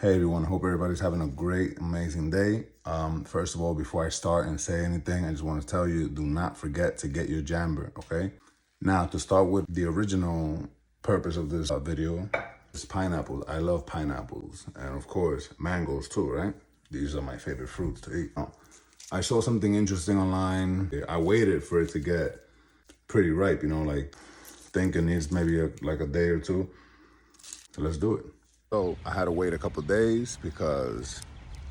Hey everyone, hope everybody's having a great, amazing day. First of all, before I start and say anything, I just want to tell you, do not forget to get your Jamber, okay? Now, to start with the original purpose of this video, is pineapples. I love pineapples, and of course, mangoes too, right? These are my favorite fruits to eat. I saw something interesting online. I waited for it to get pretty ripe, like thinking it's maybe like a day or two. So let's do it. So I had to wait a couple days because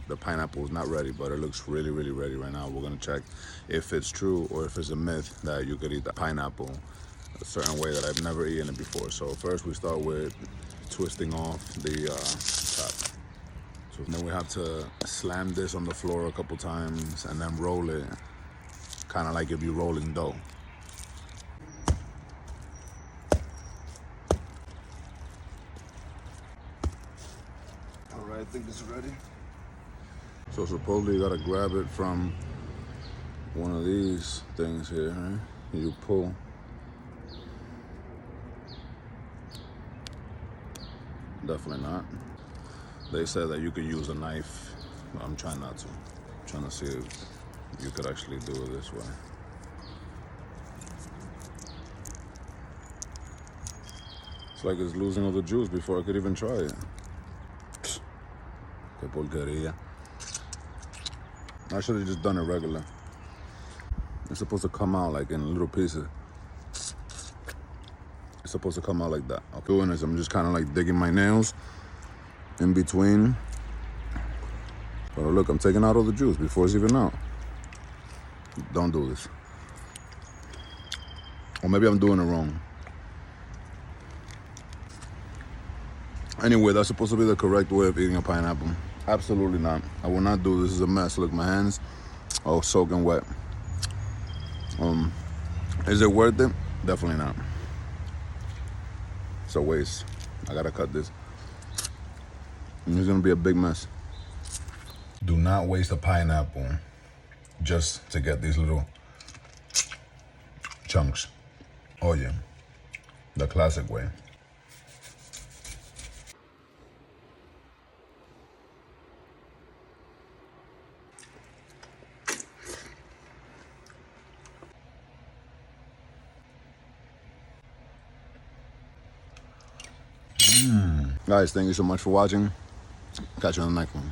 the pineapple is not ready, but it looks really, really ready right now. We're gonna check if it's true or if it's a myth that you could eat the pineapple a certain way that I've never eaten it before. So first we start with twisting off the top. So then we have to slam this on the floor a couple times and then roll it, kind of like if you're rolling dough. All right, I think it's ready. So supposedly you gotta grab it from one of these things here, right? You pull. Definitely not. They said that you could use a knife, but I'm trying not to. I'm trying to see if you could actually do it this way. It's like it's losing all the juice before I could even try it. Que porquería. I should have just done it regular. It's supposed to come out like in little pieces. It's supposed to come out like that. I'm doing this, I'm just kind of like digging my nails in between. But look, I'm taking out all the juice before it's even out. Don't do this. Or maybe I'm doing it wrong. Anyway, that's supposed to be the correct way of eating a pineapple. Absolutely not. I will not do this. This is a mess. Look, my hands are soaking wet. Is it worth it? Definitely not. It's a waste. I gotta cut this. And it's gonna be a big mess. Do not waste a pineapple just to get these little chunks. Oh yeah, the classic way. Guys, thank you so much for watching. Catch you on the next one.